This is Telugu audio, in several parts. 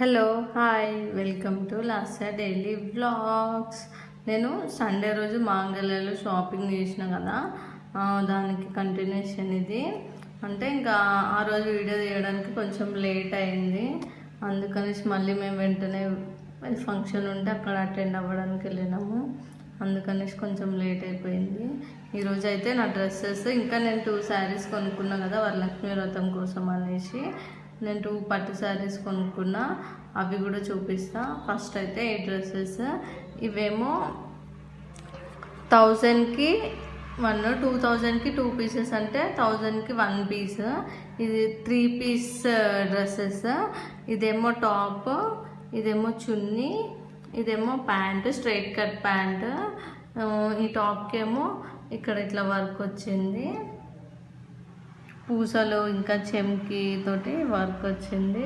Hello hi welcome to Lasya daily vlogs. నేను సండే రోజు మాంగళ్యలో షాపింగ్ చేసిన కదా, దానికి కంటిన్యూషన్ ఇది. అంటే ఇంకా ఆ రోజు వీడియో తీయడానికి కొంచెం లేట్ అయింది, అందుకని మళ్ళీ మేము వెంటనే ఫంక్షన్ ఉంటే అక్కడ అటెండ్ అవ్వడానికి వెళ్ళినాము. అందుకని కొంచెం లేట్ అయిపోయింది. ఈరోజు అయితే నా డ్రెస్సెస్ ఇంకా నేను 2 శారీస్ కొనుక్కున్నా కదా వరలక్ష్మి వ్రతం కోసం అనేసి. నేను 2 పట్టు శారీస్ కొనుక్కున్నా, అవి కూడా చూపిస్తా. ఫస్ట్ అయితే ఈ డ్రెస్సెస్ ఇవేమో 1000కి 1, 2000కి 2 పీసెస్, అంటే 1000కి 1 పీస్. ఇది 3 పీస్ డ్రెస్సెస్. ఇదేమో టాప్, ఇదేమో చున్నీ, ఇదేమో ప్యాంట్, స్ట్రైట్ కట్ ప్యాంట్. ఈ టాప్కి ఏమో ఇక్కడ ఇట్లా వర్క్ వచ్చింది, పూసలు ఇంకా చెమ్కి తోటి వర్క్ వచ్చింది.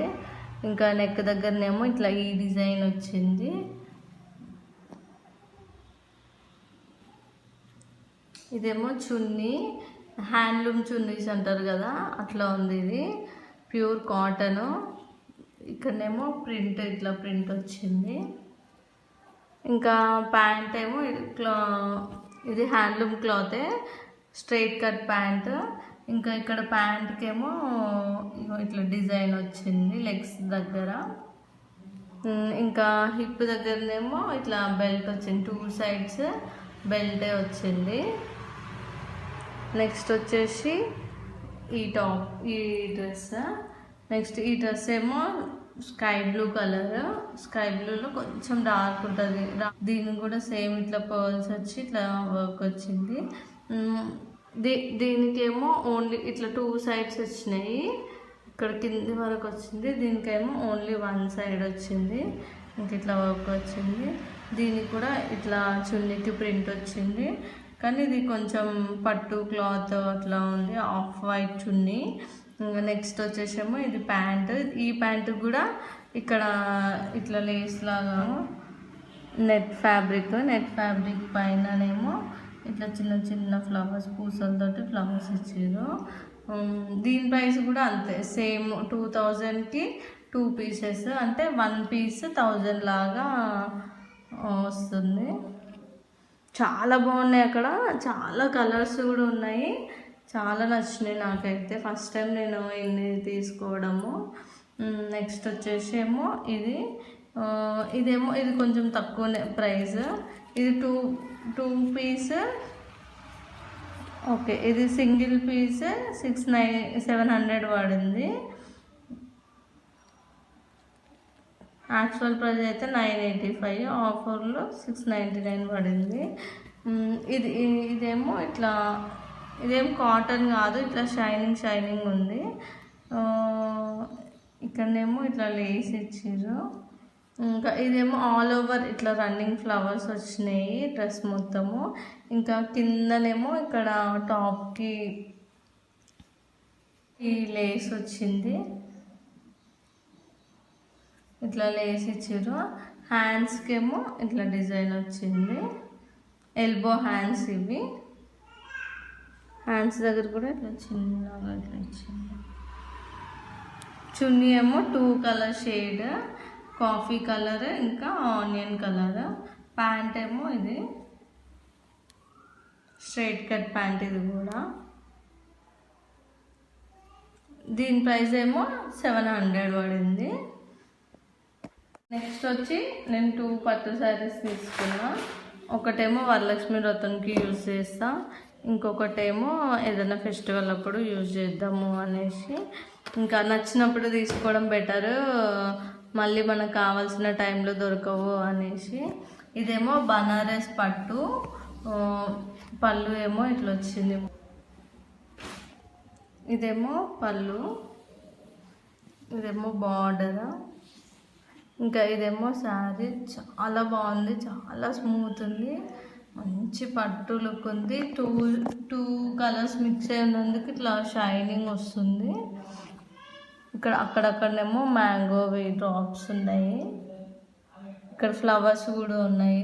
ఇంకా నెక్ దగ్గరనేమో ఇట్లా ఈ డిజైన్ వచ్చింది. ఇదేమో చున్నీ, హ్యాండ్లూమ్ చున్నీస్ అంటారు కదా అట్లా ఉంది. ఇది ప్యూర్ కాటన్. ఇక్కడనేమో ప్రింట్, ఇట్లా ప్రింట్ వచ్చింది. ఇంకా ప్యాంట్ ఏమో ఇది హ్యాండ్లూమ్ క్లాతే, స్ట్రైట్ కట్ ప్యాంట్. ఇంకా ఇక్కడ ప్యాంట్కి ఏమో ఇట్లా డిజైన్ వచ్చింది లెగ్స్ దగ్గర. ఇంకా హిప్ దగ్గరనేమో ఇట్లా బెల్ట్ వచ్చింది, 2 సైడ్స్ బెల్టే వచ్చింది. నెక్స్ట్ వచ్చేసి ఈ టాప్, ఈ డ్రెస్. నెక్స్ట్ ఈ డ్రెస్ ఏమో స్కై బ్లూ కలర్, స్కై బ్లూలో కొంచెం డార్క్ ఉంటుంది. దీనికి కూడా సేమ్ ఇట్లా పర్ల్స్ వచ్చి ఇట్లా వర్క్ వచ్చింది. దీనికేమో ఓన్లీ ఇట్లా 2 సైడ్స్ వచ్చినాయి, ఇక్కడ కింది వరకు వచ్చింది. దీనికేమో ఓన్లీ 1 సైడ్ వచ్చింది, ఇంక ఇట్లా వర్క్ వచ్చింది. దీనికి కూడా ఇట్లా చున్నీకి ప్రింట్ వచ్చింది, కానీ ఇది కొంచెం పట్టు క్లాత్ అట్లా ఉంది, ఆఫ్ వైట్ చున్నీ. నెక్స్ట్ వచ్చేసేమో ఇది ప్యాంట్. ఈ ప్యాంట్ కూడా ఇక్కడ ఇట్లా లేస్ లాగా నెట్ ఫ్యాబ్రిక్ పైననేమో ఇట్లా చిన్న చిన్న ఫ్లవర్స్, పూసలతోటి ఫ్లవర్స్ ఇచ్చారు. దీని ప్రైస్ కూడా అంతే సేమ్, 2000కి 2 పీసెస్, అంటే 1 పీస్ 1000 లాగా వస్తుంది. చాలా బాగున్నాయి, అక్కడ చాలా కలర్స్ కూడా ఉన్నాయి. చాలా నచ్చినాయి నాకైతే, ఫస్ట్ టైం నేను ఇన్ని తీసుకోవడము. నెక్స్ట్ వచ్చేసేమో ఇదేమో ఇది కొంచెం తక్కువనే ప్రైస్. ఇది 2 పీస్. ఓకే, ఇది సింగిల్ పీస్ 700 పడింది. యాక్చువల్ ప్రైస్ అయితే 985, ఆఫర్లో 699 పడింది. ఇదేమో ఇదేమో కాటన్ కాదు, ఇట్లా షైనింగ్ ఉంది. ఇక్కడనేమో ఇట్లా లేస్ ఇచ్చారు. ఇంకా ఇదేమో ఆల్ ఓవర్ ఇట్లా రన్నింగ్ ఫ్లవర్స్ వచ్చినాయి డ్రెస్ మొత్తము. ఇంకా కిందనేమో ఇక్కడ టాప్కి ఈ లేస్ వచ్చింది, ఇట్లా లేస్ ఇచ్చారు. హ్యాండ్స్కి ఏమో ఇట్లా డిజైన్ వచ్చింది, ఎల్బో హ్యాండ్స్. ఇవి హ్యాండ్స్ దగ్గర కూడా ఇట్లా చిన్నగా ఇట్లా ఇచ్చింది. చున్నీ ఏమో 2 కలర్ షేడ్, కాఫీ కలర్ ఇంకా ఆనియన్ కలర్. ప్యాంట్ ఏమో ఇది స్ట్రైట్ కట్ ప్యాంట్. ఇది కూడా దీని ప్రైస్ ఏమో 700 పడింది. నెక్స్ట్ వచ్చి నేను 2 పట్టు శారీస్ తీసుకున్నా. ఒకటేమో వరలక్ష్మి వ్రతంకి యూజ్ చేస్తా, ఇంకొకటేమో ఏదైనా ఫెస్టివల్ అప్పుడు యూజ్ చేద్దాము అనేసి. ఇంకా నచ్చినప్పుడు తీసుకోవడం బెటర్, మళ్ళీ మనకు కావాల్సిన టైంలో దొరకవు అనేసి. ఇదేమో బనారస్ పట్టు, పళ్ళు ఏమో ఇట్లా వచ్చింది. ఇదేమో పళ్ళు, ఇదేమో బార్డర్. ఇంకా ఇదేమో శారీ. చాలా బాగుంది, చాలా స్మూత్ ఉంది, మంచి పట్టు లుక్ ఉంది. 2 కలర్స్ మిక్స్ అయినందుకు ఇట్లా షైనింగ్ వస్తుంది. అక్కడక్కడనేమో మ్యాంగోవి డ్రాప్స్ ఉన్నాయి. ఇక్కడ ఫ్లవర్స్ కూడా ఉన్నాయి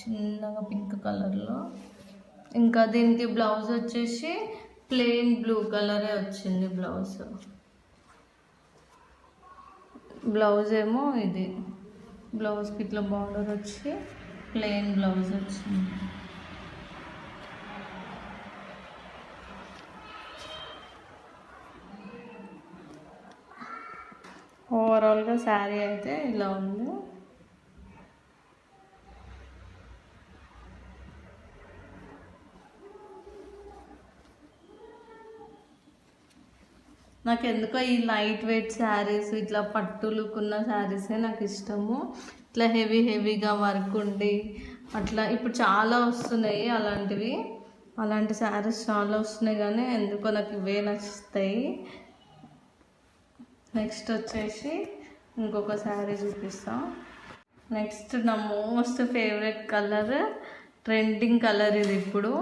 చిన్నగా పింక్ కలర్లో. ఇంకా దీనికి బ్లౌజ్ వచ్చేసి ప్లెయిన్ బ్లూ కలరే వచ్చింది బ్లౌజ్. బ్లౌజ్ ఏమో ఇది, బ్లౌజ్కి ఇట్లా బార్డర్ వచ్చి ప్లెయిన్ బ్లౌజ్ వచ్చింది. ఓవరాల్గా శారీ అయితే ఇలా ఉంది. నాకు ఎందుకో ఈ లైట్ వెయిట్ శారీస్, ఇట్లా పట్టులుకున్న శారీసే నాకు ఇష్టము. ఇట్లా హెవీగా వర్క్ ఉండి అట్లా ఇప్పుడు చాలా వస్తున్నాయి అలాంటివి, అలాంటి శారీస్ చాలా వస్తున్నాయి, కానీ ఎందుకో నాకు ఇవే నచ్చుతాయి. నెక్స్ట్ వచ్చేసి ఇంకొక శారీ చూపిస్తాం. నెక్స్ట్ నా most favourite colour, trending colour ఇది ఇప్పుడు.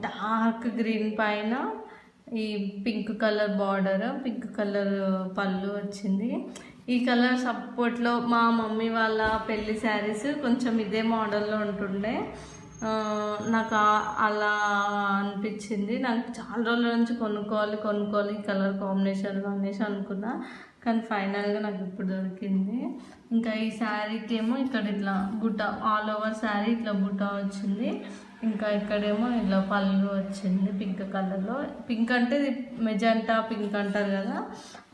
డార్క్ గ్రీన్ పైన ఈ pink colour border, pink colour పళ్ళు వచ్చింది. ఈ కలర్ సపోర్ట్లో మా మమ్మీ వాళ్ళ పెళ్లి శారీస్ కొంచెం ఇదే మోడల్లో ఉంటుండే. నాకు అలా అనిపించింది. నాకు చాలా రోజుల నుంచి కొనుక్కోవాలి ఈ కలర్ కాంబినేషన్ అనేసి అనుకున్నా, కానీ ఫైనల్గా నాకు ఇప్పుడు దొరికింది. ఇంకా ఈ శారీకి ఏమో ఇక్కడ ఇట్లా బుట్ట, ఆల్ ఓవర్ శారీ ఇట్లా బుట్ట వచ్చింది. ఇంకా ఇక్కడేమో ఇట్లా పళ్ళు వచ్చింది పింక్ కలర్లో. పింక్ అంటే ఇది మెజెంటా పింక్ అంటారు కదా,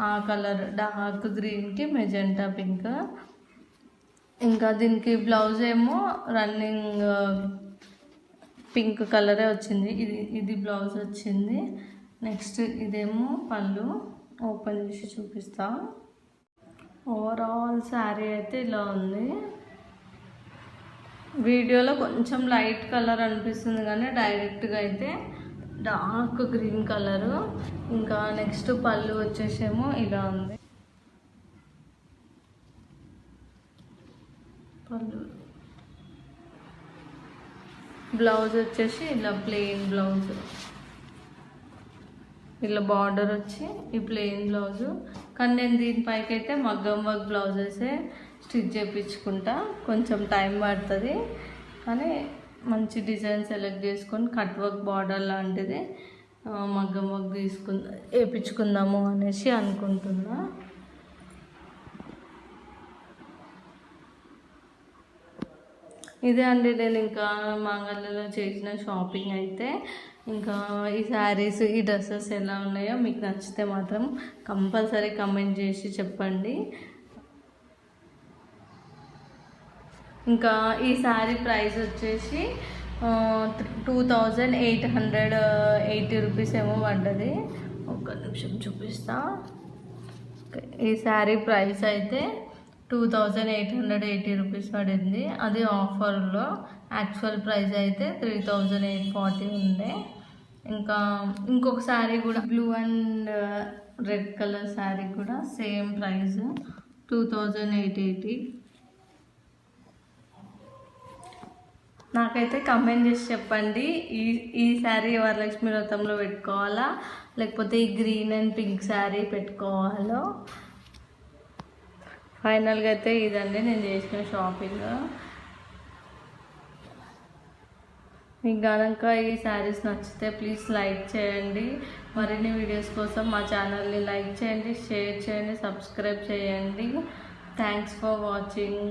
ఆ కలర్ డార్క్ గ్రీన్కి మెజెంటా పింక్. ఇంకా దీనికి బ్లౌజ్ ఏమో రన్నింగ్ పింక్ కలరే వచ్చింది. ఇది బ్లౌజ్ వచ్చింది. నెక్స్ట్ ఇదేమో పళ్ళు, ఓపెన్ చేసి చూపిస్తా. ఓవరాల్ శారీ అయితే ఇలా ఉంది. వీడియోలో కొంచెం లైట్ కలర్ అనిపిస్తుంది, కానీ డైరెక్ట్గా అయితే డార్క్ గ్రీన్ కలరు. ఇంకా నెక్స్ట్ పళ్ళు వచ్చేసేమో ఇలా ఉంది. పళ్ళు, బ్లౌజ్ వచ్చేసి ఇలా ప్లెయిన్ బ్లౌజ్, ఇలా బార్డర్ వచ్చి ఈ ప్లెయిన్ బ్లౌజు. కానీ నేను దీనిపైకి అయితే మగ్గం వర్క్ బ్లౌజెసే స్టిచ్ చేయించుకుంటా, కొంచెం టైం పడుతుంది, కానీ మంచి డిజైన్ సెలెక్ట్ చేసుకొని కట్ వర్క్ బార్డర్ లాంటిది మగ్గం వర్క్ వేయించుకుందాము అనేసి అనుకుంటున్నా. ఇదే అండి నేను ఇంకా మాంగళ్యలో చేసిన షాపింగ్ అయితే. ఇంకా ఈ శారీస్, ఈ డ్రెస్సెస్ ఎలా ఉన్నాయో మీకు నచ్చితే మాత్రం కంపల్సరీ కమెంట్ చేసి చెప్పండి. ఇంకా ఈ శారీ ప్రైస్ వచ్చేసి 2880 రూపీస్ ఏమో పడ్డది. ఒక నిమిషం చూపిస్తా. ఈ శారీ ప్రైస్ అయితే 2880 రూపీస్ పడింది. అది ఆఫర్లో. యాక్చువల్ ప్రైస్ అయితే 3840 ఉండే. ఇంకా ఇంకొక శారీ కూడా blue and red colour sari కూడా సేమ్ ప్రైస్ 2880. నాకైతే కమెంట్ చేసి చెప్పండి, ఈ శారీ వరలక్ష్మి వ్రతంలో పెట్టుకోవాలా, లేకపోతే ఈ గ్రీన్ అండ్ పింక్ శారీ పెట్టుకోవాలో. ఫైనల్గా అయితే ఇదండి నేను చేసిన షాపింగ్. మీకు కనుక ఈ శారీస్ నచ్చితే ప్లీజ్ లైక్ చేయండి. మరిన్ని వీడియోస్ కోసం మా ఛానల్ని లైక్ చేయండి, షేర్ చేయండి, సబ్స్క్రైబ్ చేయండి. Thanks for watching.